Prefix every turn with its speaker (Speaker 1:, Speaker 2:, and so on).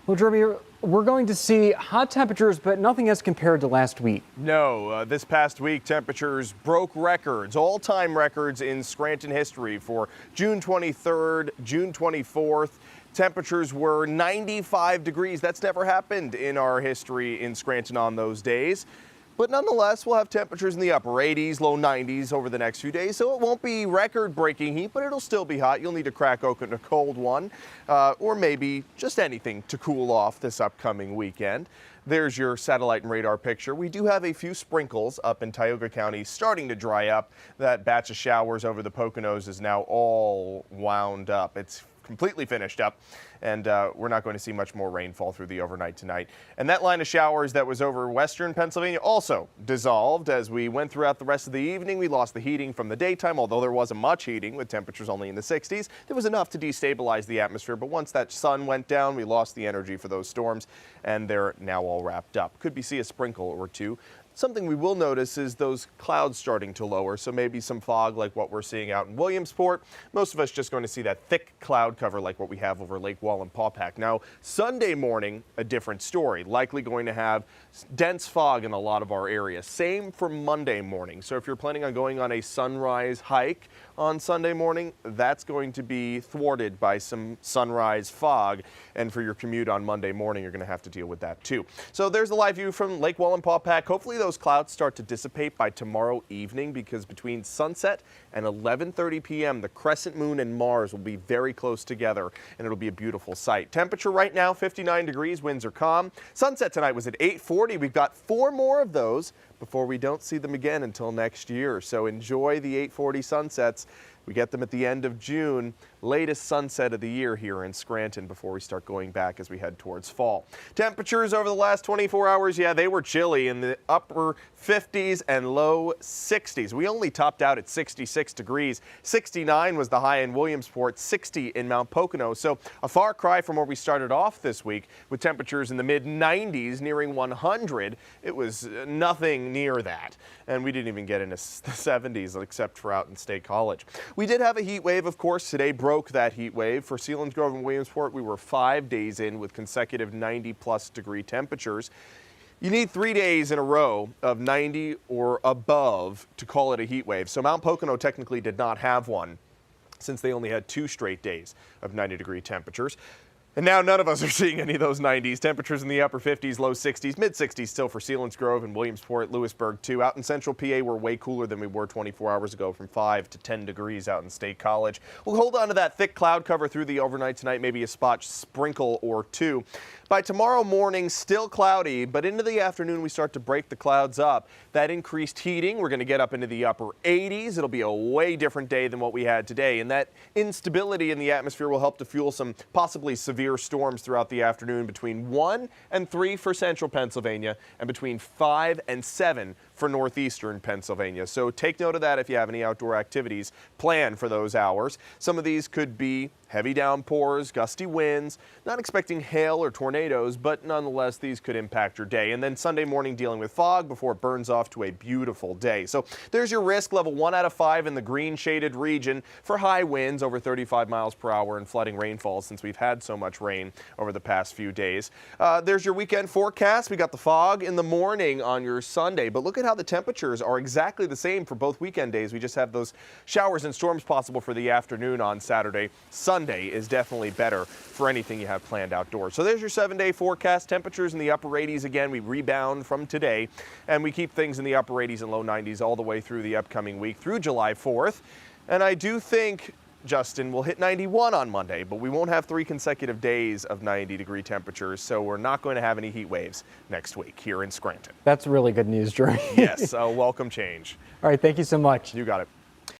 Speaker 1: Well, Jeremy, we're going to see hot temperatures, but nothing as compared to last week.
Speaker 2: No, this past week, temperatures broke records, all-time records in Scranton history for June 23rd, June 24th. Temperatures were 95 degrees. That's never happened in our history in Scranton on those days. But nonetheless, we'll have temperatures in the upper 80s, low 90s over the next few days. So it won't be record-breaking heat, but it'll still be hot. You'll need to crack open a cold one, or maybe just anything to cool off this upcoming weekend. There's your satellite and radar picture. We do have a few sprinkles up in Tioga County starting to dry up. That batch of showers over the Poconos is now all wound up. It's completely finished up, and we're not going to see much more rainfall through the overnight tonight. And that line of showers that was over western Pennsylvania also dissolved as we went throughout the rest of the evening. We lost the heating from the daytime, although there wasn't much heating with temperatures only in the 60s. There was enough to destabilize the atmosphere, but once that sun went down, we lost the energy for those storms, and they're now all wrapped up. Could be see a sprinkle or two. Something we will notice is those clouds starting to lower, so maybe some fog like what we're seeing out in Williamsport. Most of us just going to see that thick cloud cover like what we have over Lake Wallenpaupack. Now, Sunday morning, a different story. Likely going to have dense fog in a lot of our area. Same for Monday morning. So if you're planning on going on a sunrise hike on Sunday morning, that's going to be thwarted by some sunrise fog. And for your commute on Monday morning, you're going to have to deal with that too. So there's the live view from Lake Wallenpaupack. Hopefully those clouds start to dissipate by tomorrow evening, because between sunset and 11:30 p.m., the crescent moon and Mars will be very close together, and it'll be a beautiful sight. Temperature right now, 59 degrees, winds are calm. Sunset tonight was at 8:40. We've got 4 more of those before we don't see them again until next year. So enjoy the 8:40 sunsets. We get them at the end of June, latest sunset of the year here in Scranton before we start going back as we head towards fall. Temperatures over the last 24 hours, yeah, they were chilly in the upper 50s and low 60s. We only topped out at 66 degrees. 69 was the high in Williamsport, 60 in Mount Pocono. So a far cry from where we started off this week with temperatures in the mid 90s nearing 100. It was nothing near that. And we didn't even get into the 70s except for out in State College. We did have a heat wave, of course. Today broke that heat wave. For Selinsgrove and Williamsport, we were 5 days in with consecutive 90-plus degree temperatures. You need 3 days in a row of 90 or above to call it a heat wave. So Mount Pocono technically did not have one, since they only had 2 straight days of 90-degree temperatures. And now none of us are seeing any of those 90s. Temperatures in the upper 50s, low 60s, mid 60s still for Selinsgrove and Williamsport, Lewisburg too. Out in central PA, we're way cooler than we were 24 hours ago, from 5 to 10 degrees out in State College. We'll hold on to that thick cloud cover through the overnight tonight, maybe a spot sprinkle or two. By tomorrow morning, still cloudy, but into the afternoon we start to break the clouds up. That increased heating, we're going to get up into the upper 80s. It'll be a way different day than what we had today, and that instability in the atmosphere will help to fuel some possibly severe storms throughout the afternoon between 1 and 3 for central Pennsylvania and between 5 and 7 for northeastern Pennsylvania. So take note of that if you have any outdoor activities planned for those hours. Some of these could be heavy downpours, gusty winds, not expecting hail or tornadoes, but nonetheless these could impact your day. And then Sunday morning dealing with fog before it burns off to a beautiful day. So there's your risk level 1 out of 5 in the green shaded region for high winds over 35 miles per hour and flooding rainfall, since we've had so much rain over the past few days. There's your weekend forecast. We got the fog in the morning on your Sunday, but look at how the temperatures are exactly the same for both weekend days. We just have those showers and storms possible for the afternoon on Saturday. Sunday is definitely better for anything you have planned outdoors. So there's your 7-day forecast. Temperatures in the upper 80s again. We rebound from today, and we keep things in the upper 80s and low 90s all the way through the upcoming week through July 4th. And I do think Justin will hit 91 on Monday, but we won't have 3 consecutive days of 90-degree temperatures, so we're not going to have any heat waves next week here in Scranton.
Speaker 1: That's really good news, Jeremy.
Speaker 2: Yes, a welcome change.
Speaker 1: All right, thank you so much.
Speaker 2: You got it.